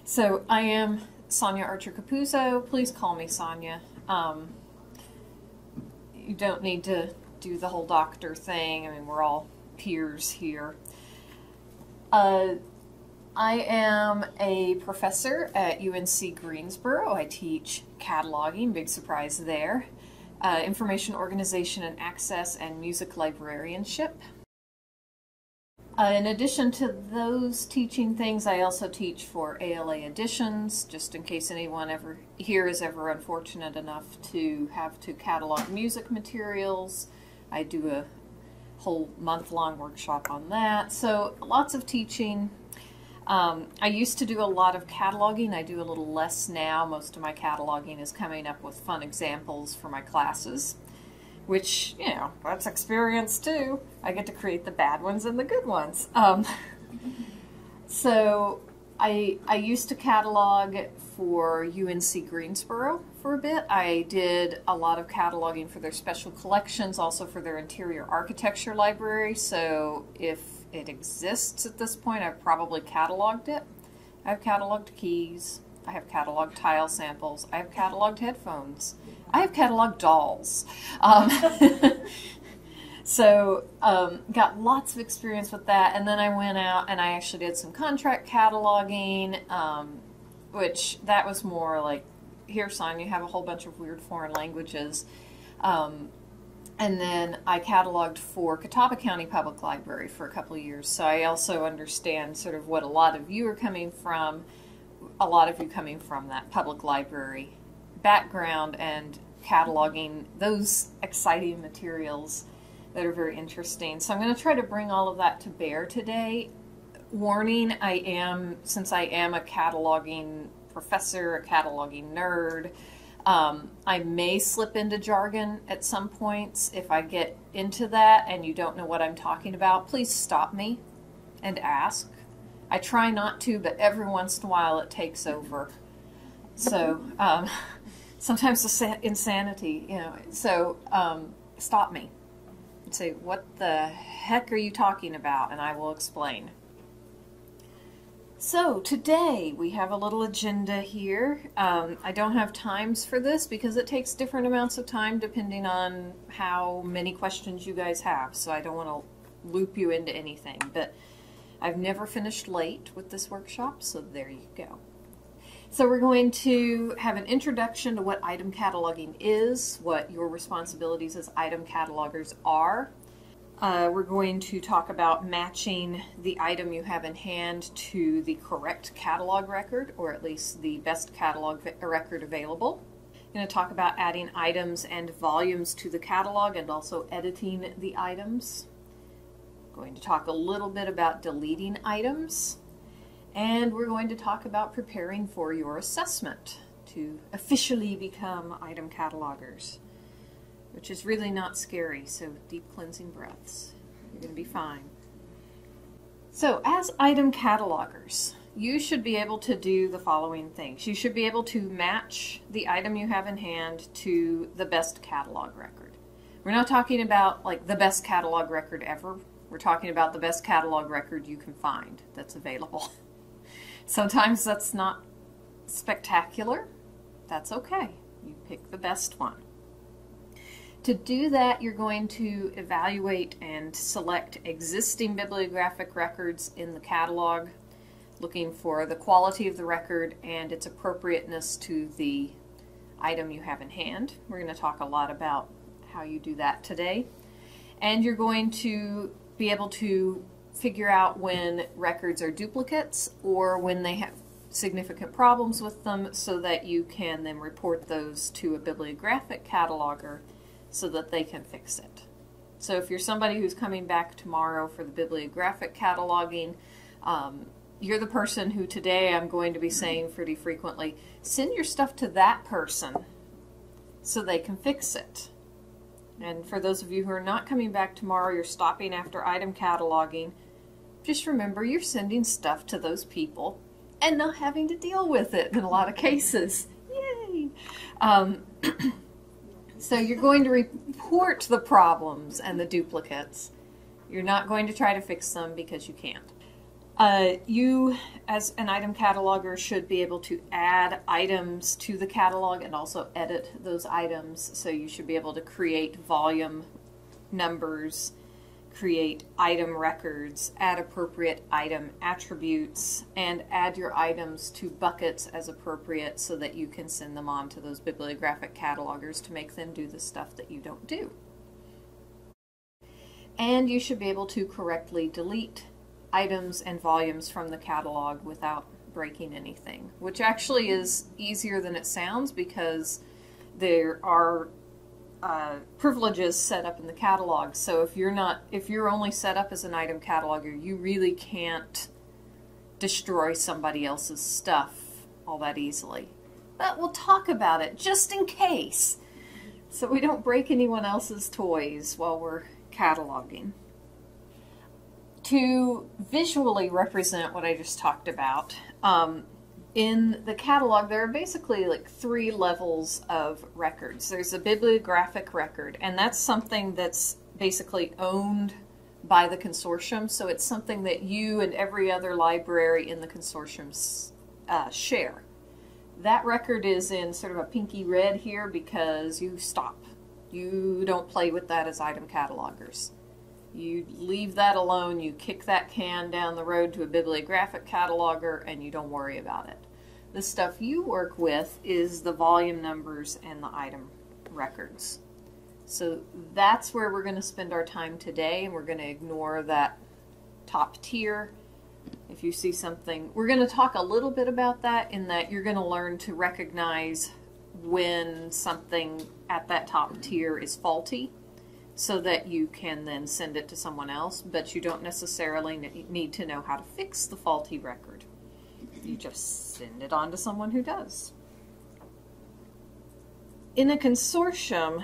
So I am Sonia Archer-Capuzzo. Please call me Sonia. You don't need to do the whole doctor thing. I mean, we're all peers here. I am a professor at UNC Greensboro. I teach cataloging, big surprise there, information organization and access, and music librarianship. In addition to those teaching things, I also teach for ALA editions, just in case anyone here is ever unfortunate enough to have to catalog music materials. I do a whole month-long workshop on that. So lots of teaching. I used to do a lot of cataloging. I do a little less now. Most of my cataloging is coming up with fun examples for my classes, which, you know, that's experience too. I get to create the bad ones and the good ones. So I used to catalog for UNC Greensboro for a bit. I did a lot of cataloging for their special collections, also for their interior architecture library. So if it exists at this point, I've probably cataloged it. I've cataloged keys. I have cataloged tile samples. I have cataloged headphones. I have cataloged dolls. So got lots of experience with that, and then I went out and I actually did some contract cataloging, which that was more like, here, son, you have a whole bunch of weird foreign languages. And then I cataloged for Catawba County Public Library for a couple of years, so I also understand sort of what a lot of you are coming from, a lot of you coming from that public library background and cataloging those exciting materials that are very interesting. So I'm going to try to bring all of that to bear today. Warning, since I am a cataloging professor, a cataloging nerd, I may slip into jargon at some points. If I get into that and you don't know what I'm talking about, please stop me and ask. I try not to, but every once in a while it takes over. So sometimes it's insanity, you know. So stop me and say, what the heck are you talking about? And I will explain. So today we have a little agenda here. I don't have times for this because it takes different amounts of time depending on how many questions you guys have. So I don't want to loop you into anything, but I've never finished late with this workshop, so there you go. So we're going to have an introduction to what item cataloging is, what your responsibilities as item catalogers are. We're going to talk about matching the item you have in hand to the correct catalog record, or at least the best catalog record available. I'm going to talk about adding items and volumes to the catalog and also editing the items. I'm going to talk a little bit about deleting items. And we're going to talk about preparing for your assessment to officially become item catalogers, which is really not scary, so deep cleansing breaths. You're going to be fine. So as item catalogers, you should be able to do the following things. You should be able to match the item you have in hand to the best catalog record. We're not talking about like the best catalog record ever. We're talking about the best catalog record you can find that's available. Sometimes that's not spectacular. That's okay. You pick the best one. To do that, you're going to evaluate and select existing bibliographic records in the catalog, looking for the quality of the record and its appropriateness to the item you have in hand. We're going to talk a lot about how you do that today. And you're going to be able to figure out when records are duplicates or when they have significant problems with them, so that you can then report those to a bibliographic cataloger so that they can fix it. So if you're somebody who's coming back tomorrow for the bibliographic cataloging, you're the person who today I'm going to be saying pretty frequently, send your stuff to that person so they can fix it. And for those of you who are not coming back tomorrow, you're stopping after item cataloging, just remember you're sending stuff to those people and not having to deal with it in a lot of cases. Yay! So you're going to report the problems and the duplicates. You're not going to try to fix them because you can't. You, as an item cataloger, should be able to add items to the catalog and also edit those items. So you should be able to create volume numbers, create item records, add appropriate item attributes, and add your items to buckets as appropriate so that you can send them on to those bibliographic catalogers to make them do the stuff that you don't do. And you should be able to correctly delete items and volumes from the catalog without breaking anything, which actually is easier than it sounds because there are privileges set up in the catalog. So if you're only set up as an item cataloger, you really can't destroy somebody else's stuff all that easily. But we'll talk about it just in case, so we don't break anyone else's toys while we're cataloging. To visually represent what I just talked about, in the catalog there are basically like 3 levels of records. There's a bibliographic record, and that's something that's basically owned by the consortium, so it's something that you and every other library in the consortium share. That record is in sort of a pinky red here because you stop. You don't play with that as item catalogers. You leave that alone, you kick that can down the road to a bibliographic cataloger, and you don't worry about it. The stuff you work with is the volume numbers and the item records. So that's where we're going to spend our time today, and we're going to ignore that top tier. If you see something, we're going to talk a little bit about that, in that you're going to learn to recognize when something at that top tier is faulty, so that you can then send it to someone else, but you don't necessarily need to know how to fix the faulty record. You just send it on to someone who does. In a consortium,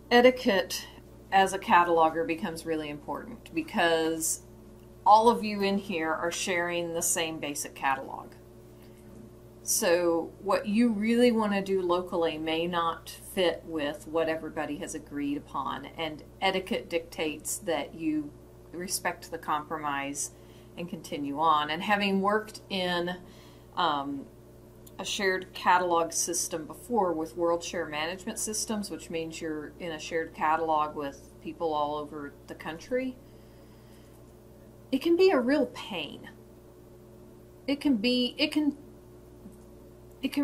etiquette as a cataloger becomes really important because all of you in here are sharing the same basic catalog. So what you really want to do locally may not fit with what everybody has agreed upon, and etiquette dictates that you respect the compromise and continue on. And having worked in a shared catalog system before with world share management systems, which means you're in a shared catalog with people all over the country, it can be a real pain. It can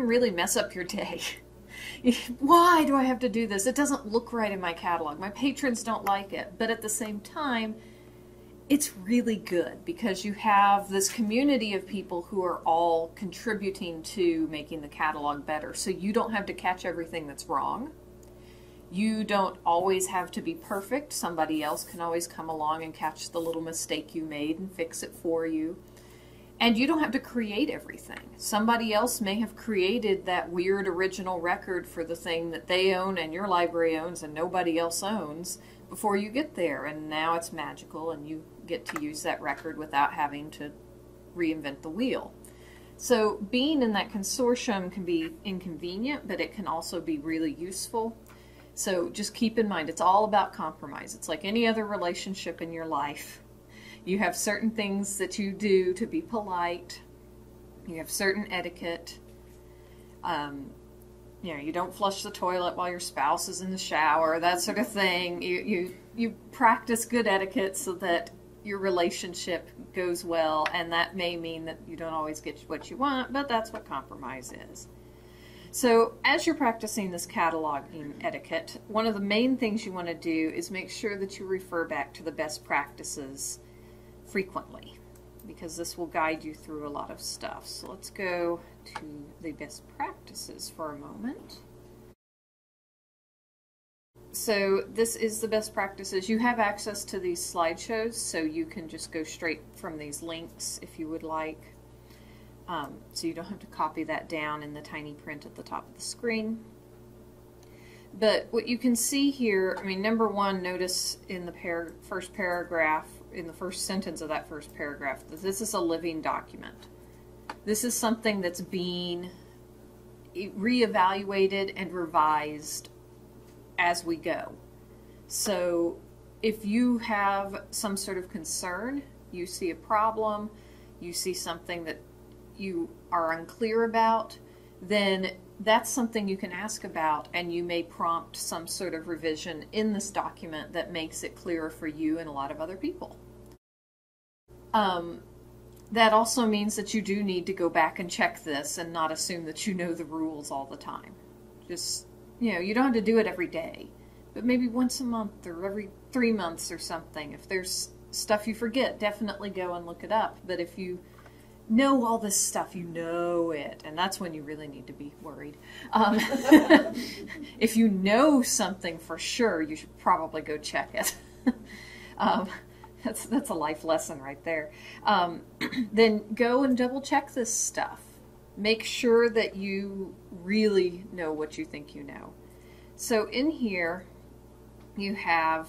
really mess up your day. Why do I have to do this? It doesn't look right in my catalog. My patrons don't like it. But at the same time, it's really good because you have this community of people who are all contributing to making the catalog better. So you don't have to catch everything that's wrong. You don't always have to be perfect. Somebody else can always come along and catch the little mistake you made and fix it for you. And you don't have to create everything. Somebody else may have created that weird original record for the thing that they own and your library owns and nobody else owns before you get there. And now it's magical and you get to use that record without having to reinvent the wheel. So being in that consortium can be inconvenient, but it can also be really useful. So just keep in mind, it's all about compromise. It's like any other relationship in your life. You have certain things that you do to be polite. You have certain etiquette. You don't flush the toilet while your spouse is in the shower, that sort of thing. You practice good etiquette so that your relationship goes well, and that may mean that you don't always get what you want, but that's what compromise is. So as you're practicing this cataloging etiquette, one of the main things you want to do is make sure that you refer back to the best practices frequently, because this will guide you through a lot of stuff. So let's go to the best practices for a moment. So this is the best practices. You have access to these slideshows, so you can just go straight from these links if you would like. So you don't have to copy that down in the tiny print at the top of the screen. But what you can see here, I mean, number one, notice in the first paragraph, in the first sentence of that first paragraph, that this is a living document. This is something that's being reevaluated and revised as we go. So if you have some sort of concern, you see a problem, you see something that you are unclear about, then that's something you can ask about, and you may prompt some sort of revision in this document that makes it clearer for you and a lot of other people. That also means that you do need to go back and check this and not assume that you know the rules all the time. Just, you don't have to do it every day, but maybe once a month or every 3 months or something. If there's stuff you forget, definitely go and look it up. But if you know all this stuff, you know it, and that's when you really need to be worried. If you know something for sure, you should probably go check it. That's a life lesson right there. Then go and double check this stuff. Make sure that you really know what you think you know. So in here, you have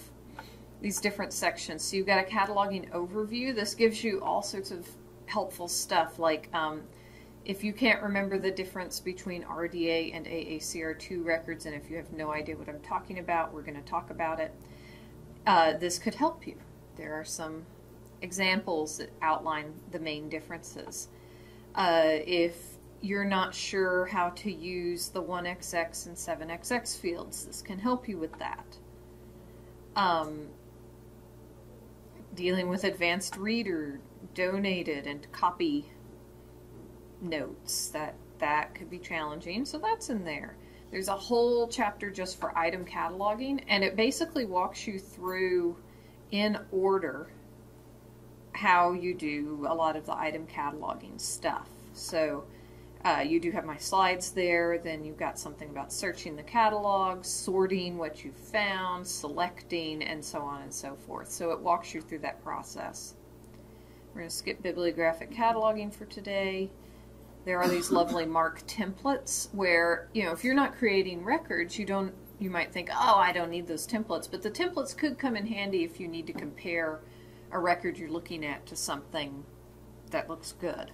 these different sections. So you've got a cataloging overview. This gives you all sorts of helpful stuff, like if you can't remember the difference between RDA and AACR2 records, and if you have no idea what I'm talking about, we're going to talk about it. This could help you. There are some examples that outline the main differences. If you're not sure how to use the 1XX and 7XX fields, this can help you with that. Dealing with advanced reader, donated, and copy notes, that could be challenging, so that's in there. There's a whole chapter just for item cataloging, and it basically walks you through in order how you do a lot of the item cataloging stuff. So you do have my slides there, then you've got something about searching the catalog, sorting what you found, selecting, and so on and so forth. So it walks you through that process. We're going to skip bibliographic cataloging for today. There are these lovely MARC templates where, if you're not creating records, you might think, oh, I don't need those templates, but the templates could come in handy if you need to compare a record you're looking at to something that looks good.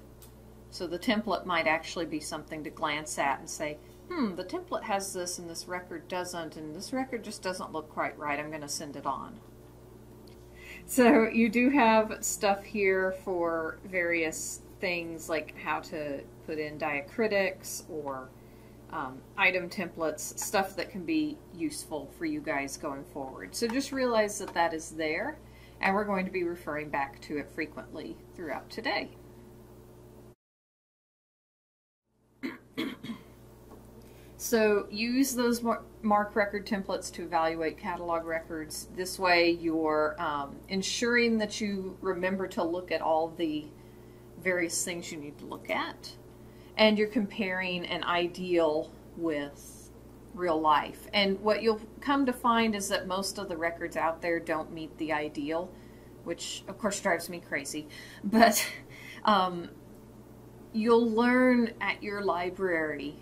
So the template might actually be something to glance at and say, the template has this and this record doesn't, and this record just doesn't look quite right. I'm going to send it on. So you do have stuff here for various things, like how to put in diacritics or item templates, stuff that can be useful for you guys going forward. So just realize that that is there, and we're going to be referring back to it frequently throughout today. So use those MARC record templates to evaluate catalog records. This way you're ensuring that you remember to look at all the various things you need to look at, and you're comparing an ideal with real life. And what you'll come to find is that most of the records out there don't meet the ideal, which of course drives me crazy. But you'll learn at your library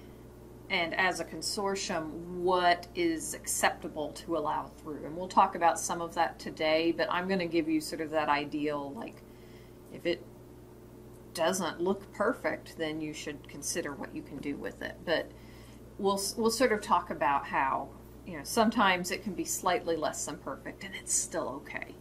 and as a consortium what is acceptable to allow through. And we'll talk about some of that today, but I'm going to give you sort of that ideal, like if it doesn't look perfect, then you should consider what you can do with it. But we'll sort of talk about how, sometimes it can be slightly less than perfect and it's still okay.